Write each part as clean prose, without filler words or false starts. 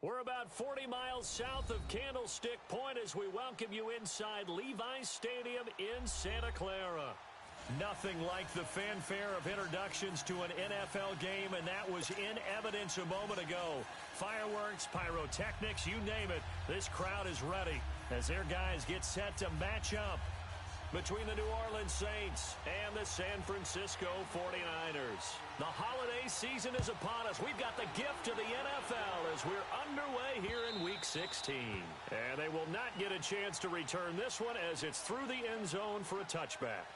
We're about 40 miles south of Candlestick Point as we welcome you inside Levi's Stadium in Santa Clara. Nothing like the fanfare of introductions to an NFL game, and that was in evidence a moment ago. Fireworks, pyrotechnics, you name it, this crowd is ready as their guys get set to match up between the New Orleans Saints and the San Francisco 49ers. The holiday season is upon us. We've got the gift of the NFL as we're underway here in Week 16. And they will not get a chance to return this one as it's through the end zone for a touchback.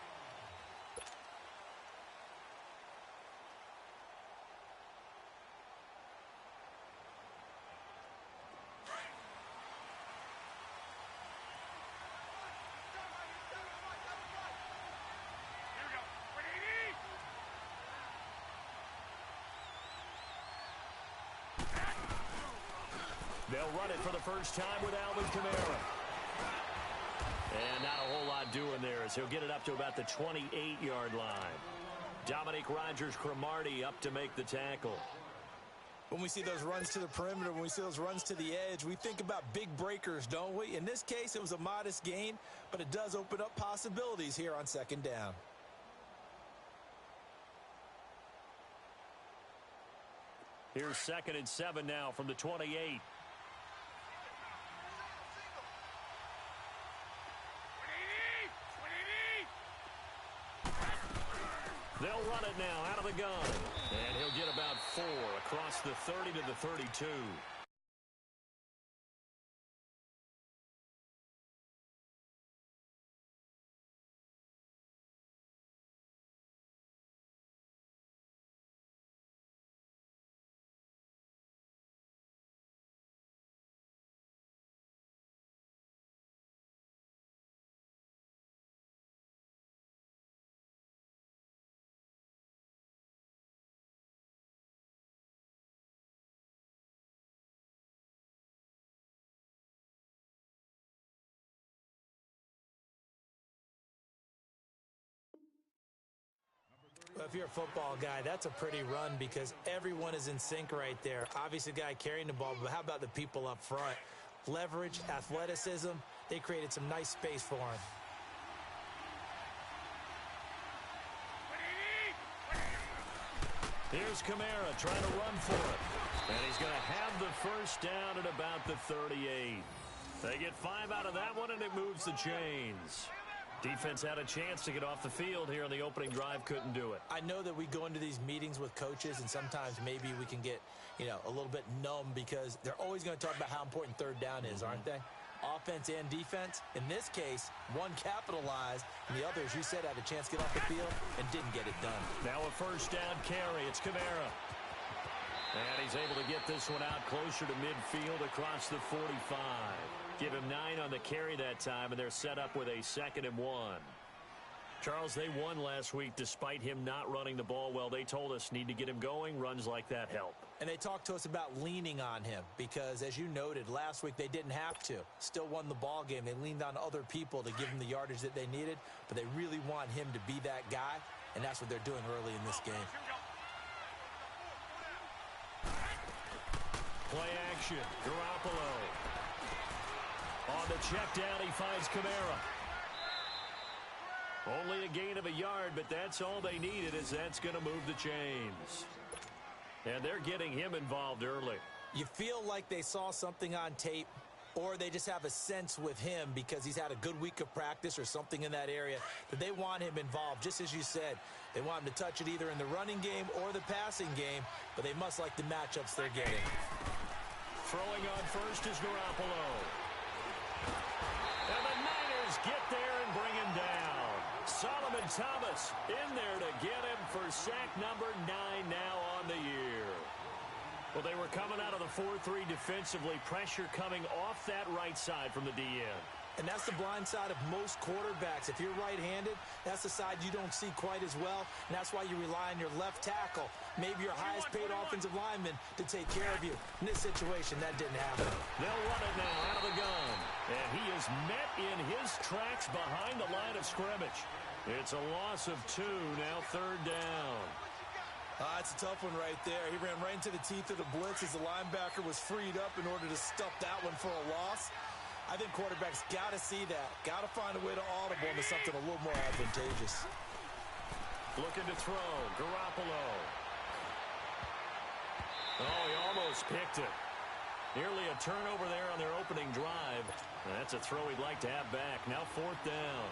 They'll run it for the first time with Alvin Kamara. And not a whole lot doing there as he'll get it up to about the 28-yard line. Dominique Rodgers-Cromartie up to make the tackle. When we see those runs to the perimeter, when we see those runs to the edge, we think about big breakers, don't we? In this case, it was a modest gain, but it does open up possibilities here on second down. Here's 2nd and 7 now from the 28. They'll run it now out of the gun. And he'll get about 4 across the 30 to the 32. Well, if you're a football guy, that's a pretty run because everyone is in sync right there. Obviously, the guy carrying the ball, but how about the people up front? Leverage, athleticism, they created some nice space for him. Here's Kamara trying to run for it. And he's going to have the first down at about the 38. They get 5 out of that one, and it moves the chains. Defense had a chance to get off the field here on the opening drive, couldn't do it. I know that we go into these meetings with coaches, and sometimes maybe we can get, a little bit numb because they're always going to talk about how important third down is, aren't they? Offense and defense. In this case, one capitalized, and the others, you said, had a chance to get off the field and didn't get it done. Now a first down carry. It's Kamara. And he's able to get this one out closer to midfield across the 45. Give him 9 on the carry that time, and they're set up with a 2nd and 1. Charles, they won last week despite him not running the ball well. They told us need to get him going. Runs like that help. And they talked to us about leaning on him because, as you noted, last week they didn't have to. Still won the ball game. They leaned on other people to give him the yardage that they needed, but they really want him to be that guy, and that's what they're doing early in this game. Play action. Garoppolo. On the check down, he finds Kamara. Only a gain of a yard, but that's all they needed as that's going to move the chains. And they're getting him involved early. You feel like they saw something on tape, or they just have a sense with him because he's had a good week of practice or something in that area that they want him involved. Just as you said, they want him to touch it either in the running game or the passing game, but they must like the matchups they're getting. Throwing on first is Garoppolo. And the Niners get there and bring him down. Solomon Thomas in there to get him for sack number 9 now on the year. Well, they were coming out of the 4-3 defensively. Pressure coming off that right side from the DN. And that's the blind side of most quarterbacks. If you're right-handed, that's the side you don't see quite as well. And that's why you rely on your left tackle, maybe your highest-paid offensive lineman, to take care of you. In this situation, that didn't happen. They'll run it now out of the gun. And he is met in his tracks behind the line of scrimmage. It's a loss of 2, now 3rd down. That's a tough one right there. He ran right into the teeth of the blitz as the linebacker was freed up in order to stuff that one for a loss. I think quarterbacks got to see that. Got to find a way to audible into something a little more advantageous. Looking to throw. Garoppolo. Oh, he almost picked it. Nearly a turnover there on their opening drive. That's a throw he'd like to have back. Now 4th down.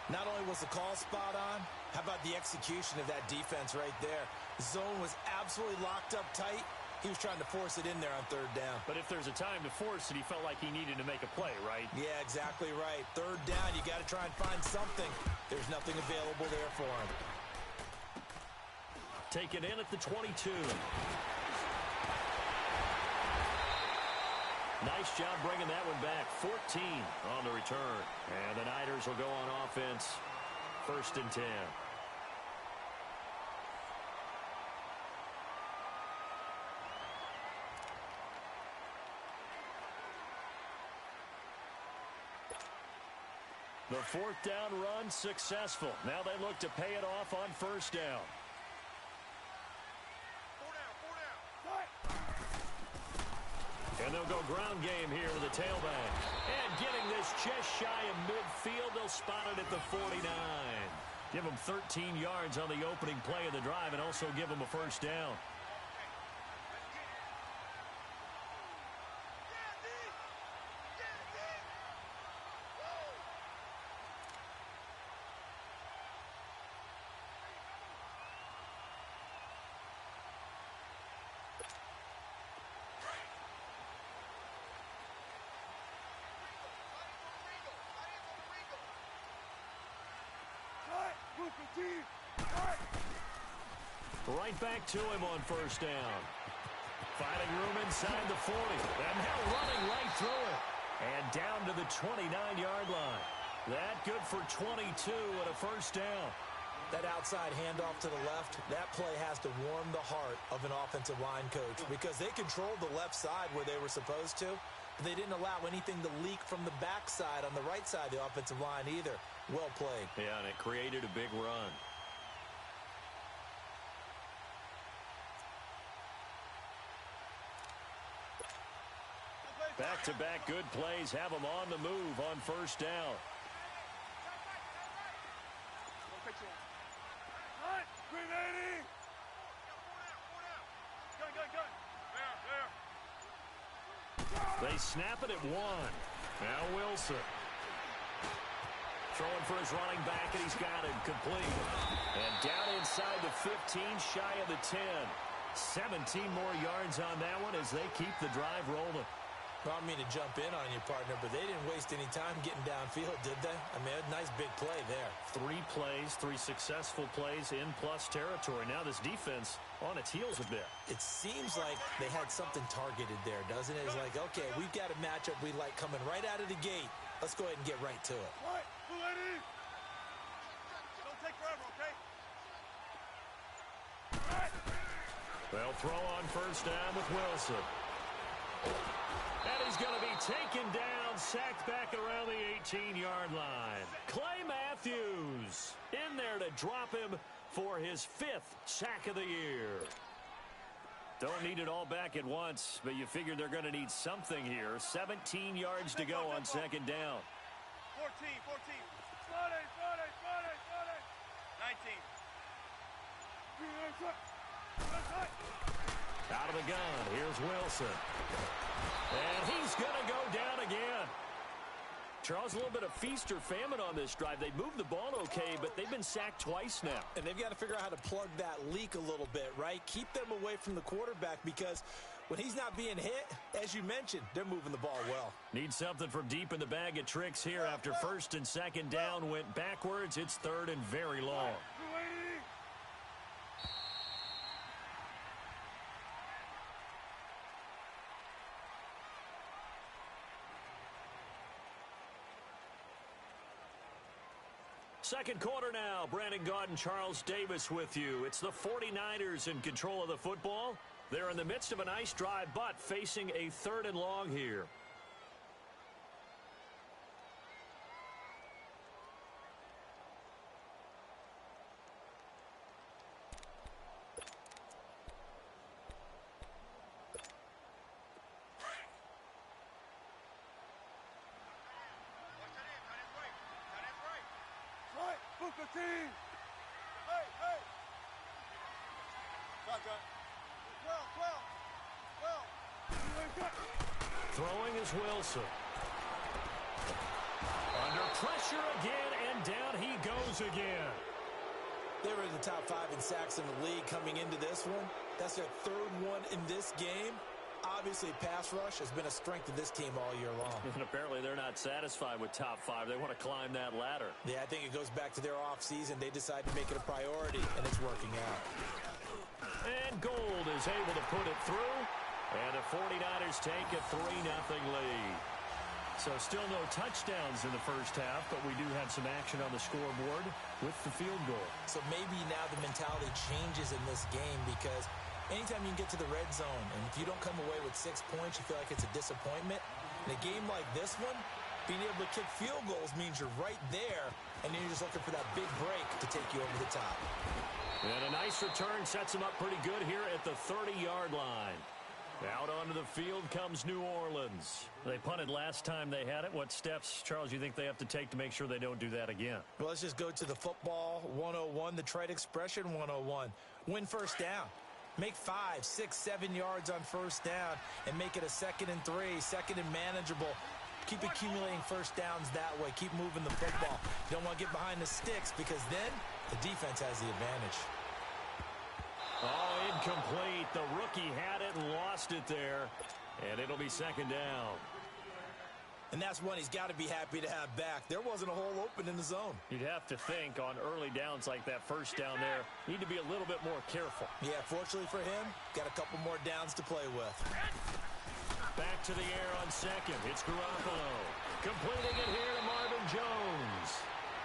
Not only was the call spot on, how about the execution of that defense right there? The zone was absolutely locked up tight. He was trying to force it in there on 3rd down. But if there's a time to force it, he felt like he needed to make a play, right? Yeah, exactly right. 3rd down, you got to try and find something. There's nothing available there for him. Take it in at the 22. Nice job bringing that one back. 14 on the return. And the Niners will go on offense. 1st and 10. The 4th down run successful. Now they look to pay it off on 1st down. And they'll go ground game here with the tailback. And getting this just shy of midfield, they'll spot it at the 49. Give them 13 yards on the opening play of the drive and also give them a 1st down. Right back to him on 1st down. Finding room inside the 40. And now running right through it. And down to the 29-yard line. That good for 22 and a 1st down. That outside handoff to the left, that play has to warm the heart of an offensive line coach because they controlled the left side where they were supposed to, but they didn't allow anything to leak from the backside on the right side of the offensive line either. Well played. Yeah, and it created a big run. Back-to-back good plays have them on the move on 1st down. They snap it at 1. Now Wilson. Throwing for his running back, and he's got it complete. And down inside the 15, shy of the 10. 17 more yards on that one as they keep the drive rolling. Well, I don't mean to jump in on you, partner, but they didn't waste any time getting downfield, did they? I mean, a nice big play there. 3 plays, 3 successful plays in plus territory. Now this defense on its heels a bit. It seems like they had something targeted there, doesn't it? It's like, okay, we've got a matchup we like coming right out of the gate. Let's go ahead and get right to it. Don't take forever, okay? They'll throw on 1st down with Wilson. And he's going to be taken down, sacked back around the 18-yard line. Clay Matthews in there to drop him for his 5th sack of the year. Don't need it all back at once, but you figure they're going to need something here. 17 yards to go on 2nd down. 14. 19. Out of the gun, here's Wilson. And he's going to go down again. Charles, a little bit of feast or famine on this drive. They moved the ball okay, but they've been sacked twice now. And they've got to figure out how to plug that leak a little bit, right? Keep them away from the quarterback because when he's not being hit, as you mentioned, they're moving the ball well. Need something from deep in the bag of tricks here after 1st and 2nd down went backwards. It's 3rd and very long. Second quarter now. Brandon Gaudin and Charles Davis with you. It's the 49ers in control of the football. They're in the midst of a nice drive, but facing a 3rd and long here. Special team. Hey, hey. Shotgun. 12. Throwing is Wilson. Under pressure again, and down he goes again. They were in the top 5 in sacks in the league coming into this one. That's their 3rd one in this game. Obviously, pass rush has been a strength of this team all year long. And apparently they're not satisfied with top 5. They want to climb that ladder. Yeah, I think it goes back to their offseason. They decided to make it a priority, and it's working out. And Gold is able to put it through. And the 49ers take a 3-0 lead. So still no touchdowns in the first half, but we do have some action on the scoreboard with the field goal. So maybe now the mentality changes in this game because anytime you can get to the red zone, and if you don't come away with 6 points, you feel like it's a disappointment. In a game like this one, being able to kick field goals means you're right there, and then you're just looking for that big break to take you over the top. And a nice return sets them up pretty good here at the 30-yard line. Out onto the field comes New Orleans. They punted last time they had it. What steps, Charles, you think they have to take to make sure they don't do that again? Well, let's just go to the football 101, the trite expression 101. Win first down. Make 5, 6, 7 yards on first down and make it a 2nd and 3, 2nd and manageable. Keep accumulating first downs that way. Keep moving the football. You don't want to get behind the sticks because then the defense has the advantage. Oh, incomplete. The rookie had it and lost it there. And it'll be 2nd down. And that's one he's got to be happy to have back. There wasn't a hole open in the zone. You'd have to think on early downs like that first down there, need to be a little bit more careful. Yeah, fortunately for him, got a couple more downs to play with. Back to the air on 2nd. It's Garoppolo. Completing it here to Marvin Jones.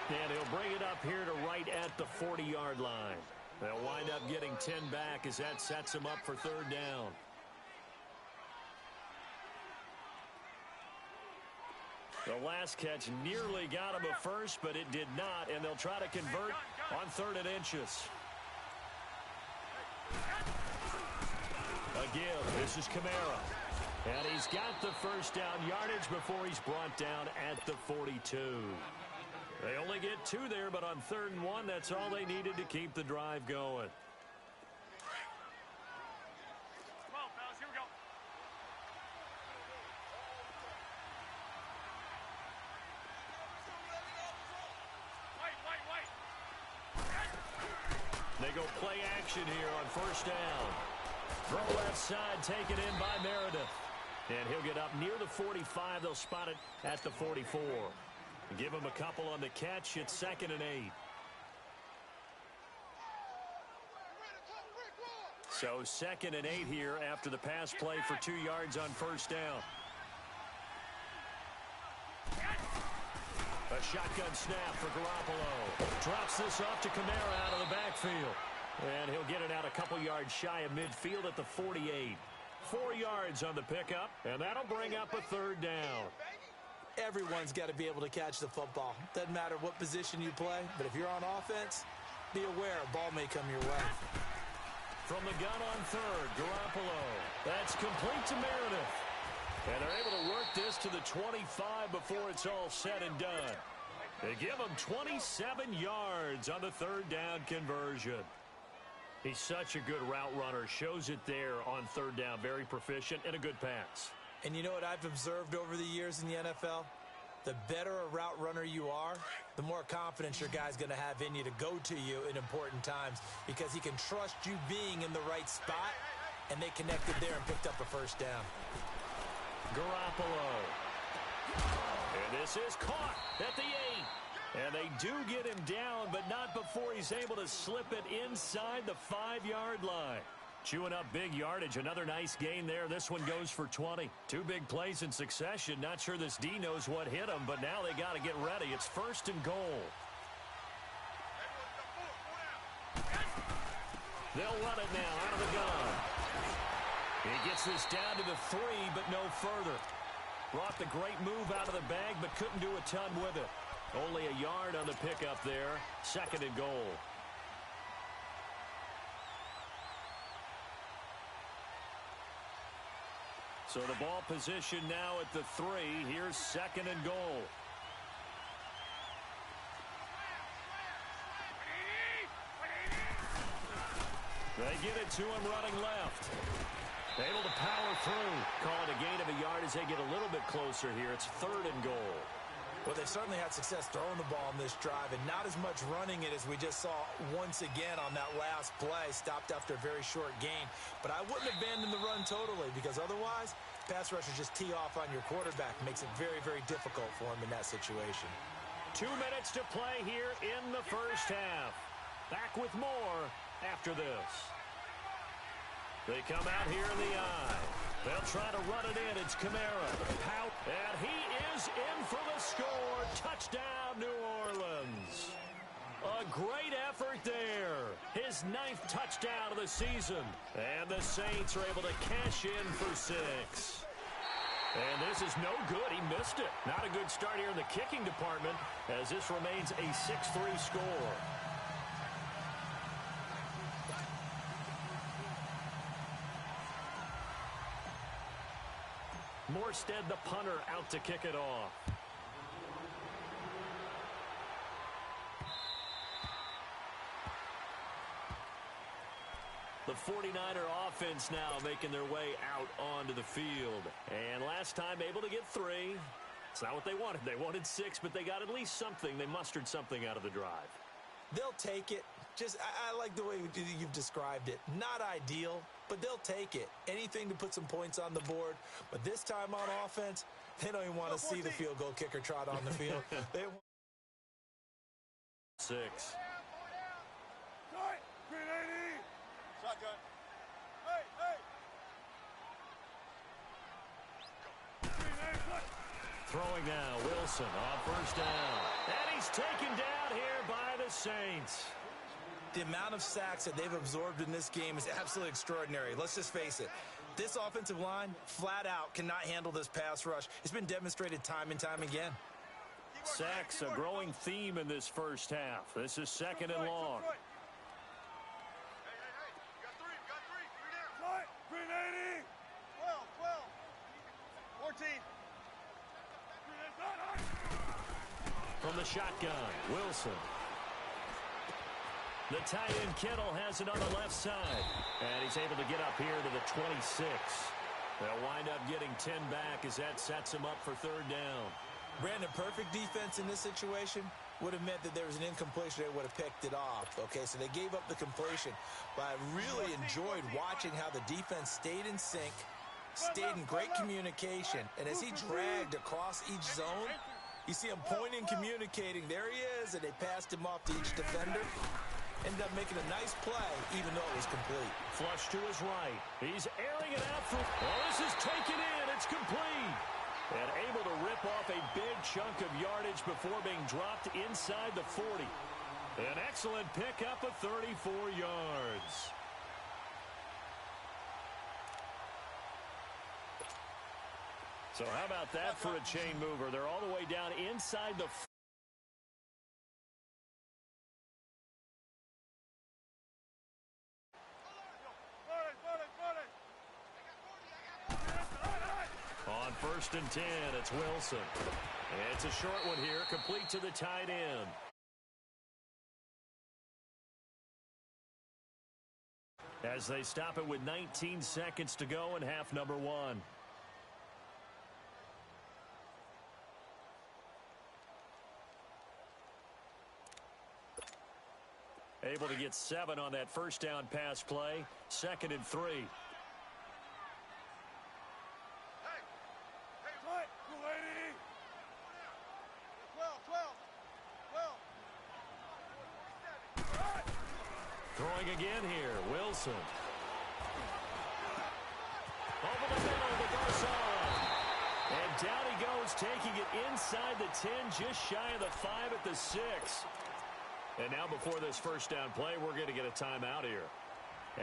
And he'll bring it up here to right at the 40-yard line. They'll wind up getting 10 back as that sets them up for 3rd down. The last catch nearly got him a first, but it did not, and they'll try to convert on 3rd and inches. Again, this is Kamara. And he's got the first down yardage before he's brought down at the 42. They only get 2 there, but on 3rd and 1, that's all they needed to keep the drive going. Come on, fellas, here we go. Wait. They go play action here on first down. Throw left side, taken in by Meredith. And he'll get up near the 45. They'll spot it at the 44. Give him a couple on the catch. It's 2nd and 8. So 2nd and 8 here after the pass play for 2 yards on first down. A shotgun snap for Garoppolo. Drops this off to Kamara out of the backfield. And he'll get it out a couple yards shy of midfield at the 48. 4 yards on the pickup, and that'll bring up a 3rd down. Everyone's got to be able to catch the football. Doesn't matter what position you play, but if you're on offense, be aware a ball may come your way. From the gun on 3rd, Garoppolo. That's complete to Meredith. And they're able to work this to the 25 before it's all said and done. They give him 27 yards on the 3rd down conversion. He's such a good route runner. Shows it there on 3rd down. Very proficient and a good pass. And you know what I've observed over the years in the NFL? The better a route runner you are, the more confidence your guy's going to have in you to go to you in important times because he can trust you being in the right spot, and they connected there and picked up a first down. Garoppolo. And this is caught at the 8. And they do get him down, but not before he's able to slip it inside the 5-yard line. Chewing up big yardage. Another nice gain there. This one goes for 20. 2 big plays in succession. Not sure this D knows what hit him, but now they got to get ready. It's 1st and goal. They'll run it now out of the gun. He gets this down to the 3, but no further. Brought the great move out of the bag, but couldn't do a ton with it. Only a yard on the pickup there. 2nd and goal. So the ball position now at the 3. Here's 2nd and goal. They get it to him running left. Able to power through. Call it a gain of a yard as they get a little bit closer here. It's 3rd and goal. Well, they certainly had success throwing the ball in this drive and not as much running it as we just saw once again on that last play. Stopped after a very short gain. But I wouldn't abandon the run totally because otherwise, pass rushers just tee off on your quarterback. Makes it very, very difficult for him in that situation. 2 minutes to play here in the first half. Back with more after this. They come out here in the eye. They'll try to run it in. It's Kamara. And he is in for the score. Touchdown, New Orleans. A great effort there. His 9th touchdown of the season. And the Saints are able to cash in for 6. And this is no good. He missed it. Not a good start here in the kicking department as this remains a 6-3 score. Morstead, the punter, out to kick it off. The 49er offense now making their way out onto the field. And last time able to get 3. It's not what they wanted. They wanted 6, but they got at least something. They mustered something out of the drive. They'll take it. I like the way you've described it. Not ideal, but they'll take it. Anything to put some points on the board. But this time on offense, they don't even want to see the field goal kicker trot on the field. 6. Shotgun. Hey, hey. Throwing now, Wilson on first down. And he's taken down here by the Saints. The amount of sacks that they've absorbed in this game is absolutely extraordinary. Let's just face it. This offensive line, flat out, cannot handle this pass rush. It's been demonstrated time and time again. Sacks, a growing theme in this first half. This is 2nd and long. Hey, you got 3, you got 3. 3 down. 380. 12, 14. From the shotgun, Wilson. The tight end Kittle has it on the left side. And he's able to get up here to the 26. They'll wind up getting 10 back as that sets him up for 3rd down. Brandon, perfect defense in this situation would have meant that there was an incompletion. They would have picked it off. Okay, so they gave up the completion. But I really enjoyed watching how the defense stayed in sync, stayed in great communication. And as he dragged across each zone, you see him pointing, communicating. There he is, and they passed him off to each defender. Ended up making a nice play, even though it was complete. Flush to his right. He's airing it out for... Oh, this is taken in. It's complete. And able to rip off a big chunk of yardage before being dropped inside the 40. An excellent pickup of 34 yards. So how about that for a chain mover? They're all the way down inside the... On 1st and 10, it's Wilson. It's a short one here, complete to the tight end. As they stop it with 19 seconds to go in half number 1. Able to get 7 on that first down pass play. 2nd and 3. Throwing again here, Wilson. Over the middle, the Barzal. And down he goes, taking it inside the 10, just shy of the 5 at the 6. And now before this first down play, we're going to get a timeout here.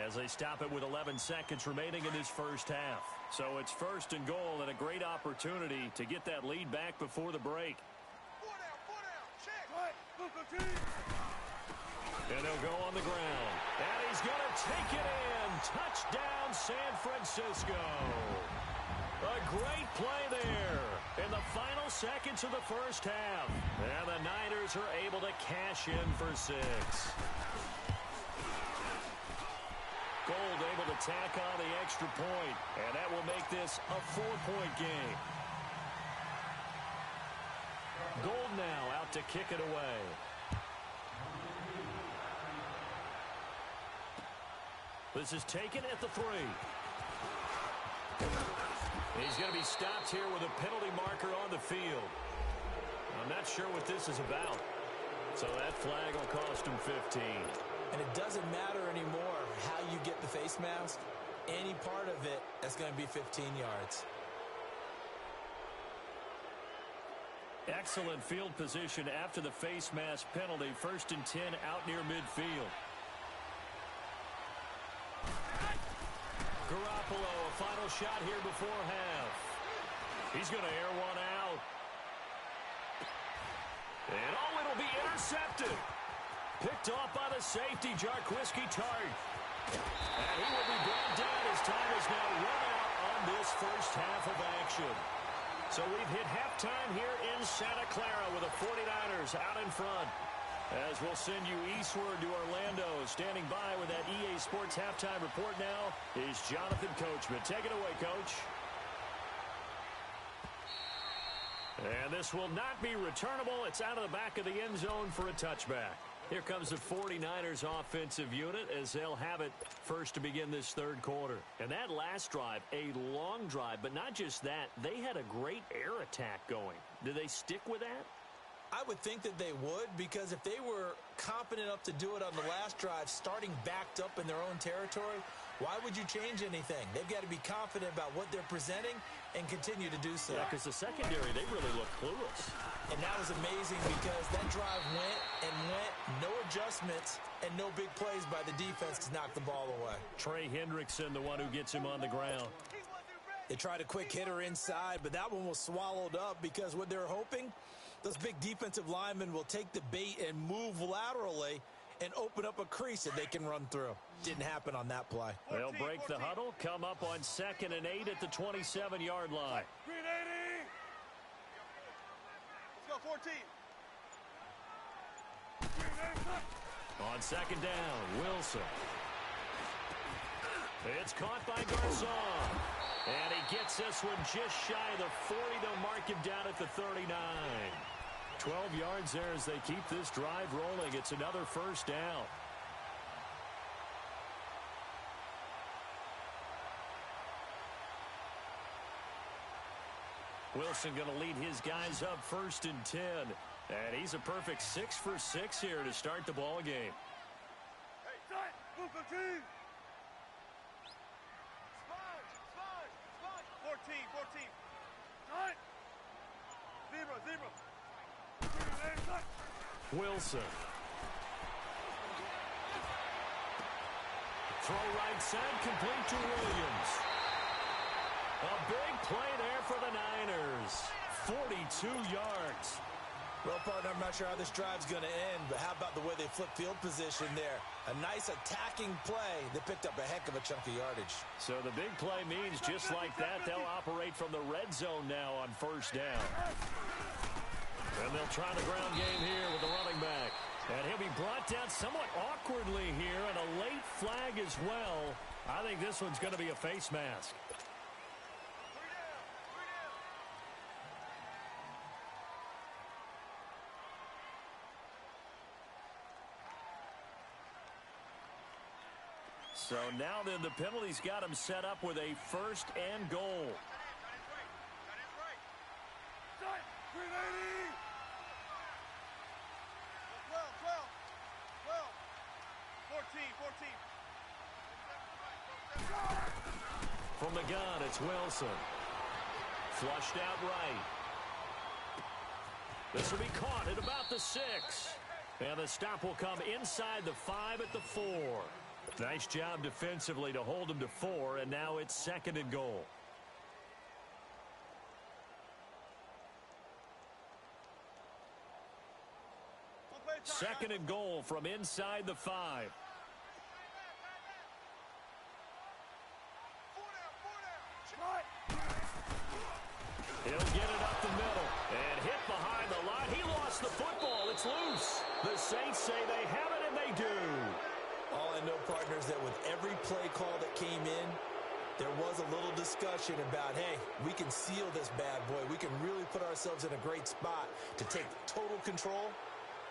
As they stop it with 11 seconds remaining in this first half. So it's 1st and goal and a great opportunity to get that lead back before the break. 4 down, check. And he'll go on the ground. And he's going to take it in. Touchdown, San Francisco. A great play there in the final seconds of the first half. And the Niners are able to cash in for 6. able to tack on the extra point, and that will make this a 4-point game. Gold now out to kick it away. This is taken at the 3. He's going to be stopped here with a penalty marker on the field. I'm not sure what this is about. So that flag will cost him 15. And it doesn't matter anymore how you get the face mask. Any part of it, that's going to be 15 yards. Excellent field position after the face mask penalty. 1st and 10 out near midfield. Garoppolo, a final shot here before half. He's going to air one out. And it'll be intercepted. Picked off by the safety, Jarquiski Tart. And he will be brought down as time is now run out on this first half of action. So we've hit halftime here in Santa Clara with the 49ers out in front. As we'll send you eastward to Orlando. Standing by with that EA Sports halftime report now is Jonathan Coachman. Take it away, Coach. And this will not be returnable. It's out of the back of the end zone for a touchback. Here comes the 49ers offensive unit as they'll have it first to begin this third quarter. And that last drive, a long drive, but not just that. They had a great air attack going. Do they stick with that? I would think that they would, because if they were confident enough to do it on the last drive, starting backed up in their own territory, why would you change anything? They've got to be confident about what they're presenting and continue to do so. Yeah, because the secondary, they really look clueless. And that was amazing because that drive went and went, no adjustments, and no big plays by the defense to knock the ball away. Trey Hendrickson, the one who gets him on the ground. They tried a quick hitter inside, but that one was swallowed up because what they're hoping, those big defensive linemen will take the bait and move laterally and open up a crease that they can run through. Didn't happen on that play. They'll break the huddle, come up on 2nd and 8 at the 27-yard line. Green 80. Let's go, 14. On 2nd down, Wilson. It's caught by Garçon. And he gets this one just shy of the 40. They'll mark him down at the 39. 12 yards there as they keep this drive rolling. It's another first down. Wilson going to lead his guys up 1st and 10. And he's a perfect 6 for 6 here to start the ball game. Hey, tight. Move the team. 14. Tight. Zebra. Wilson. Throw right side, complete to Williams. A big play there for the Niners. 42 yards. Well, partner, I'm not sure how this drive's going to end, but how about the way they flip field position there? A nice attacking play that picked up a heck of a chunk of yardage. So the big play means just like that, they'll operate from the red zone now on 1st down. And they'll try the ground game here with the running back. And he'll be brought down somewhat awkwardly here, and a late flag as well. I think this one's going to be a face mask. So now then the penalty's got him set up with a 1st and goal. That is right. Tight. Green 80. 12. 14. From the gun, it's Wilson. Flushed out right. This will be caught at about the 6. And the stop will come inside the 5 at the 4. Nice job defensively to hold him to 4, and now it's 2nd and goal. Second and goal from inside the 5. He'll get it up the middle and hit behind the line. He lost the football. It's loose. The Saints say they have it, and they do. All I know, partners, that with every play call that came in, there was a little discussion about, hey, we can seal this bad boy. We can really put ourselves in a great spot to take total control,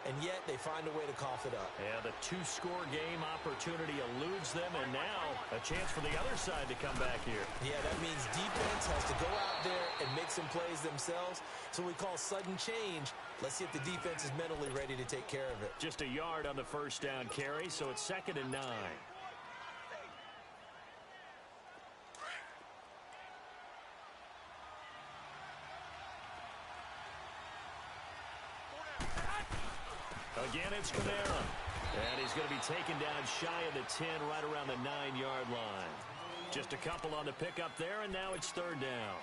and yet they find a way to cough it up. Yeah, the two-score game opportunity eludes them, and now a chance for the other side to come back here. Yeah, that means defense has to go out there and make some plays themselves. So we call sudden change. Let's see if the defense is mentally ready to take care of it. Just a yard on the first down carry, so it's 2nd and 9. Again, it's Camara. And he's going to be taken down shy of the 10, right around the 9-yard line. Just a couple on the pickup there, and now it's 3rd down.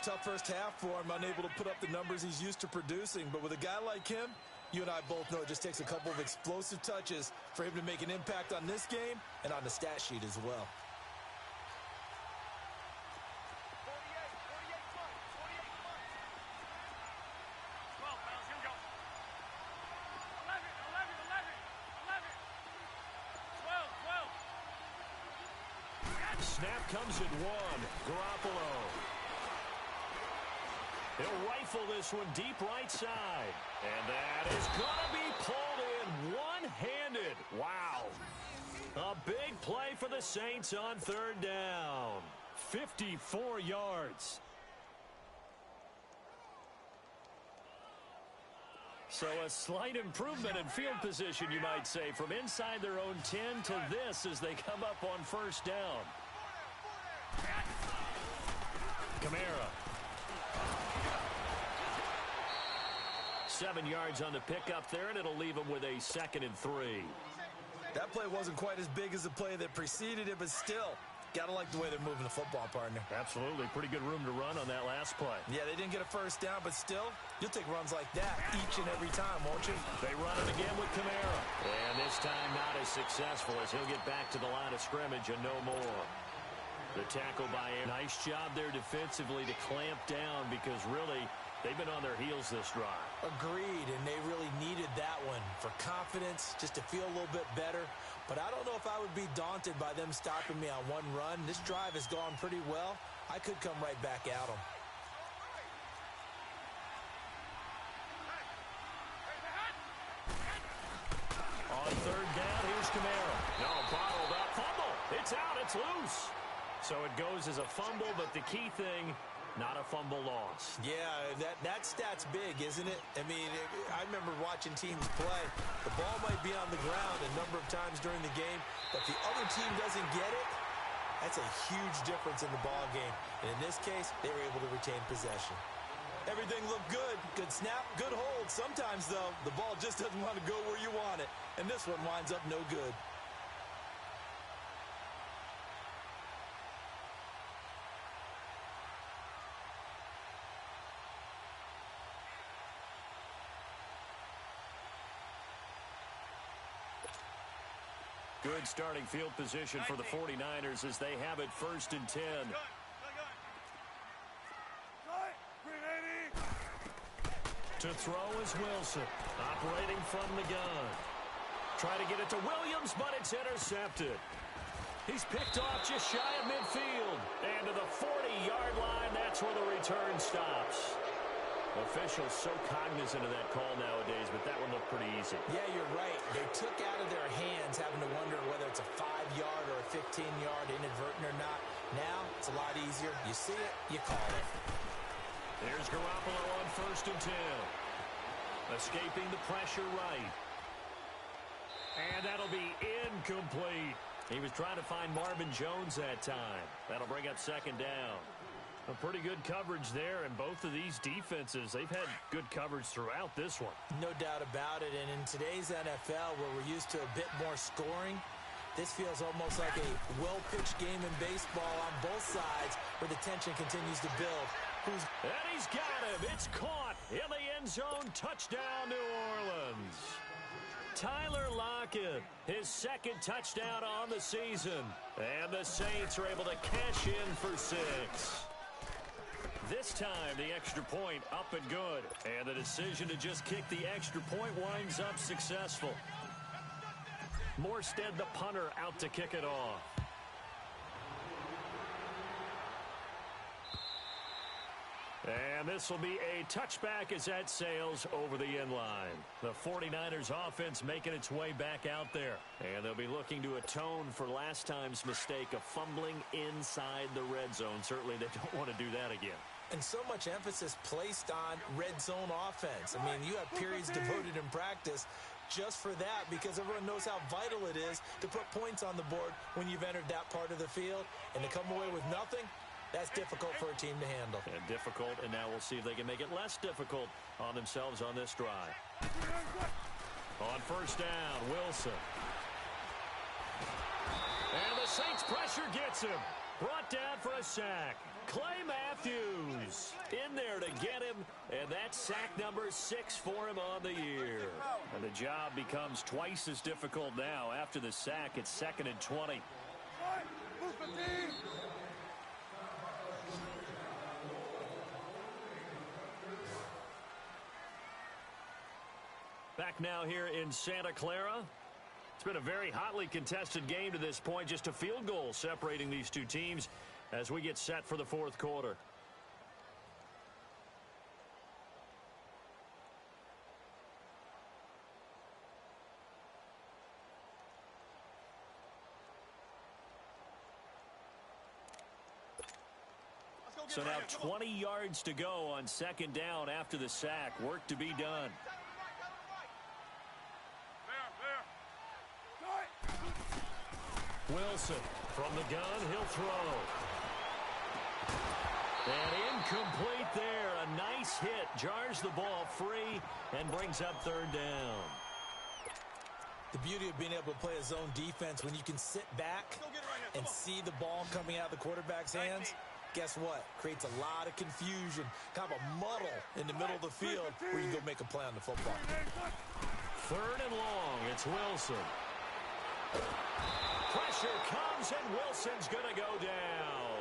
Tough first half for him, unable to put up the numbers he's used to producing. But with a guy like him, you and I both know it just takes a couple of explosive touches for him to make an impact on this game and on the stat sheet as well. Snap comes at 1. Garoppolo. He'll rifle this one deep right side. And that is going to be pulled in one-handed. Wow. A big play for the Saints on 3rd down. 54 yards. So a slight improvement in field position, you might say, from inside their own 10 to this as they come up on 1st down. Camara. 7 yards on the pickup there, and it'll leave him with a 2nd and 3. That play wasn't quite as big as the play that preceded it, but still, got to like the way they're moving the football, partner. Absolutely. Pretty good room to run on that last play. Yeah, they didn't get a first down, but still, you'll take runs like that each and every time, won't you? They run it again with Camara. And this time not as successful as he'll get back to the line of scrimmage and no more. The tackle by Aaron. Nice job there defensively to clamp down because really they've been on their heels this drive. Agreed, and they really needed that one for confidence, just to feel a little bit better. But I don't know if I would be daunted by them stopping me on one run. This drive has gone pretty well. I could come right back at them. On 3rd down, here's Camara. No, bottled up. Fumble. It's out. It's loose. So it goes as a fumble, but the key thing, not a fumble loss. Yeah, that stat's big, isn't it? I mean, I remember watching teams play. The ball might be on the ground a number of times during the game, but if the other team doesn't get it, that's a huge difference in the ball game. And in this case, they were able to retain possession. Everything looked good. Good snap, good hold. Sometimes, though, the ball just doesn't want to go where you want it. And this one winds up no good. Good starting field position for the 49ers as they have it 1st and 10. To throw is Wilson, operating from the gun. Try to get it to Williams, but it's intercepted. He's picked off just shy of midfield. And to the 40-yard line, that's where the return stops. Officials so cognizant of that call nowadays, but that one looked pretty easy. Yeah, you're right. They took out of their hands having to wonder whether it's a 5-yard or a 15-yard inadvertent or not. Now, it's a lot easier. You see it, you call it. There's Garoppolo on 1st and 10. Escaping the pressure right. And that'll be incomplete. He was trying to find Marvin Jones that time. That'll bring up 2nd down. A pretty good coverage there, and both of these defenses, they've had good coverage throughout this one. No doubt about it, and in today's NFL, where we're used to a bit more scoring, this feels almost like a well-pitched game in baseball on both sides, where the tension continues to build. And he's got him. It's caught in the end zone. Touchdown, New Orleans. Tyler Lockett, his 2nd touchdown on the season. And the Saints are able to cash in for 6. This time, the extra point up and good. And the decision to just kick the extra point winds up successful. Morstead, the punter, out to kick it off. And this will be a touchback as that sails over the end line. The 49ers offense making its way back out there. And they'll be looking to atone for last time's mistake of fumbling inside the red zone. Certainly they don't want to do that again. And so much emphasis placed on red zone offense. I mean, you have periods devoted in practice just for that because everyone knows how vital it is to put points on the board when you've entered that part of the field. And to come away with nothing, that's difficult for a team to handle. And difficult, and now we'll see if they can make it less difficult on themselves on this drive. On first down, Wilson. And the Saints pressure gets him. Brought down for a sack. Clay Matthews in there to get him, and that's sack number 6 for him on the year. And the job becomes twice as difficult now. After the sack, it's 2nd and 20. Back now here in Santa Clara. It's been a very hotly contested game to this point. Just a field goal separating these two teams as we get set for the fourth quarter. So now 20 yards to go on second down after the sack. Work to be done. Wilson from the gun, he'll throw. And incomplete there. A nice hit. Jars the ball free and brings up third down. The beauty of being able to play a zone defense when you can sit back and see the ball coming out of the quarterback's hands, guess what? Creates a lot of confusion, kind of a muddle in the middle of the field where you go make a play on the football. Third and long, it's Wilson. Pressure comes, and Wilson's going to go down.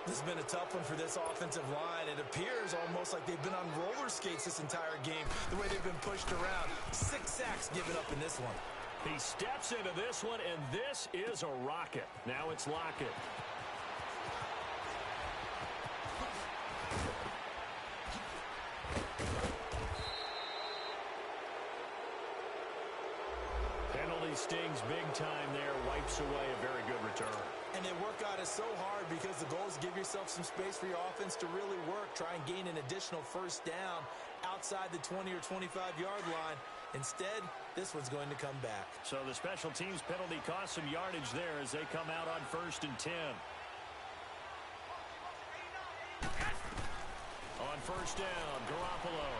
This has been a tough one for this offensive line. It appears almost like they've been on roller skates this entire game, the way they've been pushed around. 6 sacks given up in this one. He steps into this one, and this is a rocket. Now it's Lockett. Stings big time there, wipes away a very good return. And they work on it so hard because the goal is to give yourself some space for your offense to really work. Try and gain an additional first down outside the 20 or 25-yard line. Instead, this one's going to come back. So the special teams penalty cost some yardage there as they come out on 1st and 10. On first down, Garoppolo.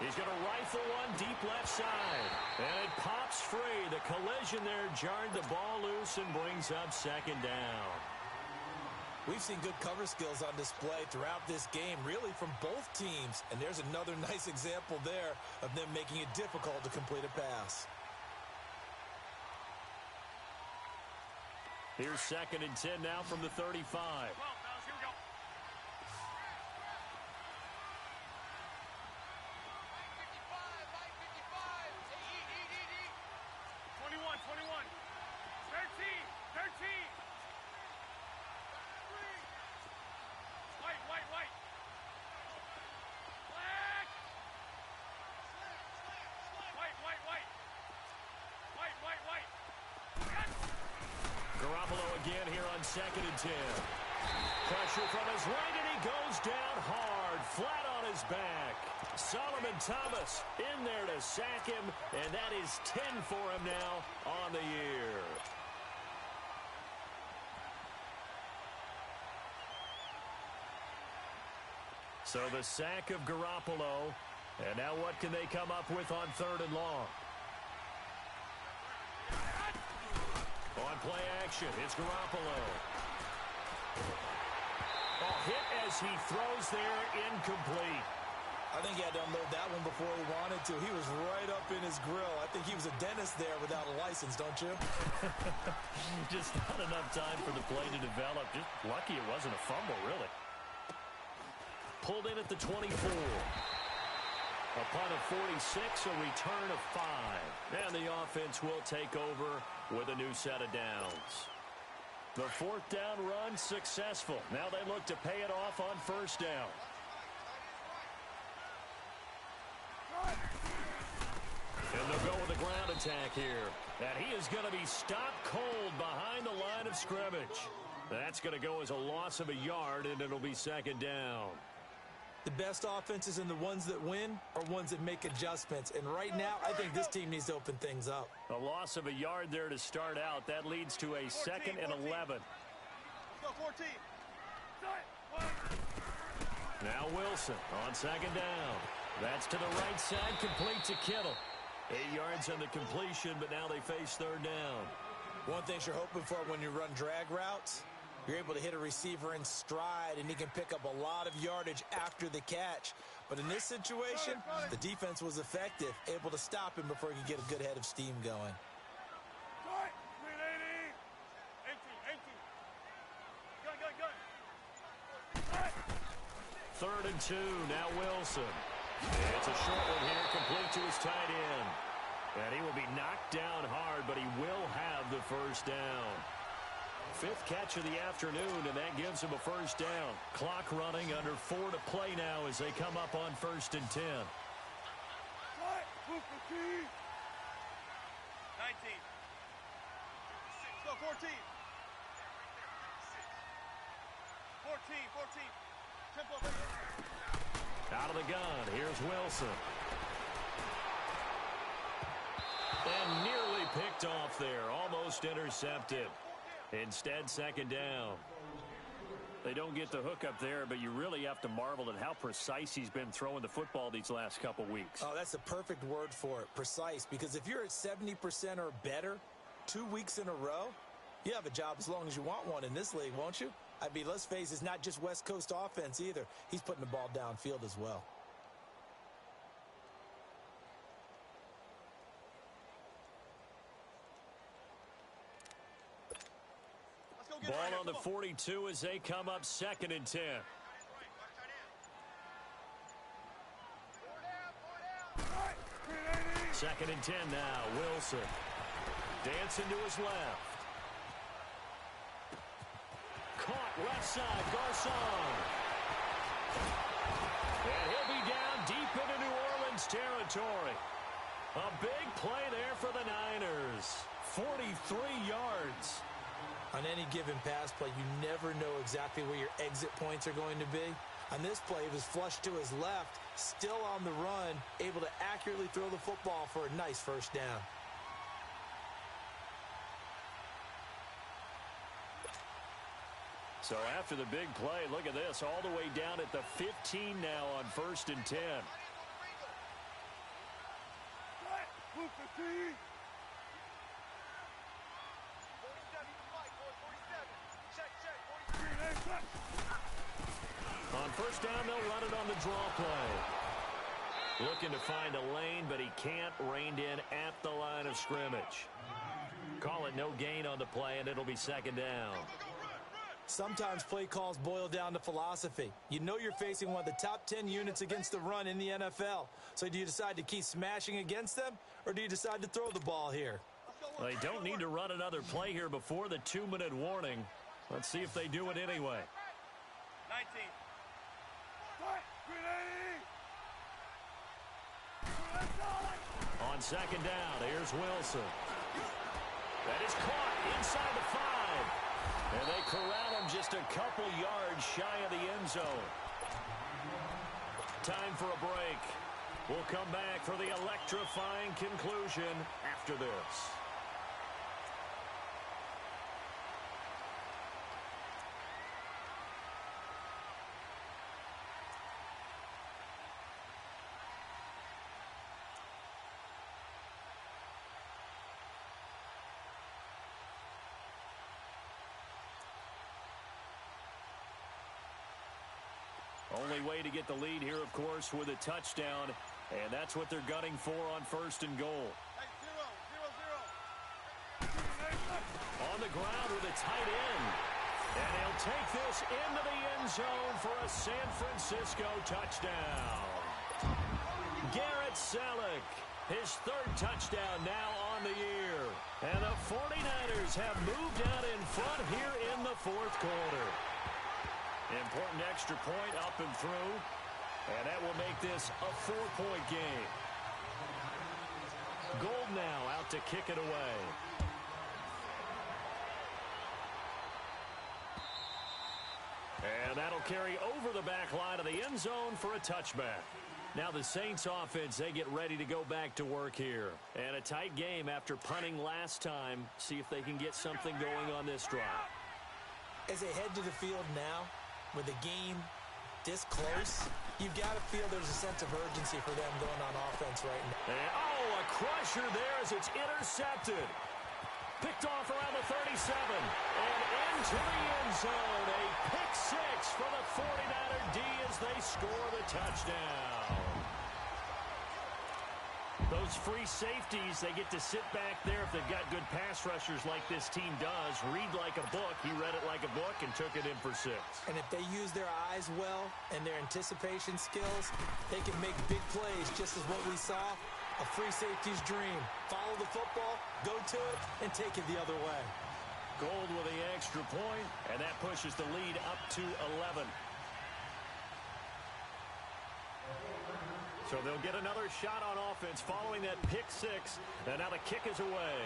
He's going to rifle one deep left side. And it pops free. The collision there jarred the ball loose and brings up 2nd down. We've seen good cover skills on display throughout this game, really from both teams. And there's another nice example there of them making it difficult to complete a pass. Here's 2nd and 10 now from the 35. Garoppolo again here on 2nd and 10. Pressure from his right, and he goes down hard, flat on his back. Solomon Thomas in there to sack him, and that is 10 for him now on the year. So the sack of Garoppolo, and now what can they come up with on 3rd and long? On play action, it's Garoppolo. Hit as he throws there, incomplete. I think he had to unload that one before he wanted to. He was right up in his grill. I think he was a dentist there without a license, don't you? Just not enough time for the play to develop. Just lucky it wasn't a fumble, really. Pulled in at the 24. A punt of 46, a return of 5. And the offense will take over with a new set of downs. The fourth down run successful. Now they look to pay it off on first down. And they'll go with a ground attack here. And he is going to be stopped cold behind the line of scrimmage. That's going to go as a loss of a yard, and it'll be second down. The best offenses and the ones that win are ones that make adjustments. And right now, I think this team needs to open things up. A loss of a yard there to start out. That leads to a 2nd and 11. Let's go 14. Now Wilson on second down. That's to the right side, complete to Kittle. 8 yards on the completion, but now they face third down. One thing you're hoping for when you run drag routes, you're able to hit a receiver in stride, and he can pick up a lot of yardage after the catch. But in this situation, the defense was effective, able to stop him before he could get a good head of steam going. 3rd and 2, now Wilson. It's a short one here, complete to his tight end. And he will be knocked down hard, but he will have the first down. 5th catch of the afternoon, and that gives him a first down. Clock running, under 4 to play now as they come up on 1st and 10. 19. Go 14. 14. Tempo. Out of the gun, here's Wilson. And nearly picked off there, almost intercepted. Instead, second down. They don't get the hook up there, but you really have to marvel at how precise he's been throwing the football these last couple weeks. Oh, that's a perfect word for it, precise, because if you're at 70% or better 2 weeks in a row, you have a job as long as you want one in this league, won't you? I mean, let's face it, it's not just West Coast offense either. He's putting the ball downfield as well. Ball on the 42 as they come up 2nd and 10. 2nd and 10 now. Wilson dancing to his left. Caught left side. Garcon. And he'll be down deep into New Orleans territory. A big play there for the Niners. 43 yards. On any given pass play, you never know exactly where your exit points are going to be. On this play, he was flushed to his left, still on the run, able to accurately throw the football for a nice first down. So after the big play, look at this, all the way down at the 15 now on 1st and 10. On first down, they'll run it on the draw play. Looking to find a lane, but he can't. Reined in at the line of scrimmage. Call it no gain on the play, and it'll be second down. Sometimes play calls boil down to philosophy. You know you're facing one of the top 10 units against the run in the NFL. So do you decide to keep smashing against them, or do you decide to throw the ball here? They don't need to run another play here before the 2-minute warning. Let's see if they do it anyway. 19. On second down, here's Wilson. That is caught inside the 5. And they corral him just a couple yards shy of the end zone. Time for a break. We'll come back for the electrifying conclusion after this. Only way to get the lead here, of course, with a touchdown, and that's what they're gunning for on 1st and goal. On the ground with a tight end, and he'll take this into the end zone for a San Francisco touchdown. Garrett Selleck, his third touchdown now on the year. And the 49ers have moved out in front here in the fourth quarter. Important extra point up and through. And that will make this a 4-point game. Gold now out to kick it away. And that'll carry over the back line of the end zone for a touchback. Now the Saints offense, they get ready to go back to work here. And a tight game after punting last time. See if they can get something going on this drive. As they head to the field now, with the game this close, you've got to feel there's a sense of urgency for them going on offense right now. And, a crusher there as it's intercepted. Picked off around the 37. And into the end zone. A pick six for the 49er D as they score the touchdown. Those free safeties, they get to sit back there if they've got good pass rushers like this team does. Read like a book. He read it like a book and took it in for 6. And if they use their eyes well and their anticipation skills, they can make big plays, just as what we saw. A free safety's dream. Follow the football, go to it, and take it the other way. Gold with the extra point, and that pushes the lead up to 11. So they'll get another shot on offense following that pick six, and now the kick is away.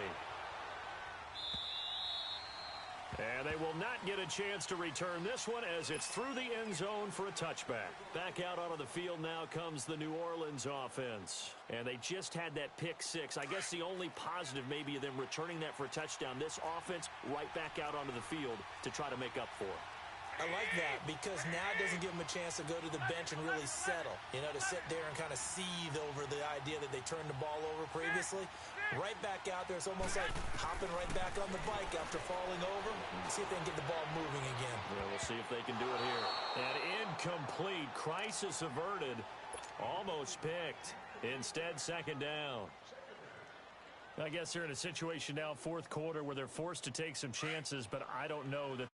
And they will not get a chance to return this one as it's through the end zone for a touchback. Back out onto the field now comes the New Orleans offense. And they just had that pick six. I guess the only positive maybe of them returning that for a touchdown. This offense right back out onto the field to try to make up for it. I like that because now it doesn't give them a chance to go to the bench and really settle. You know, to sit there and kind of seethe over the idea that they turned the ball over previously. Right back out there. It's almost like hopping right back on the bike after falling over. See if they can get the ball moving again. Yeah, we'll see if they can do it here. And incomplete. Crisis averted. Almost picked. Instead, second down. I guess they're in a situation now, fourth quarter, where they're forced to take some chances, but I don't know that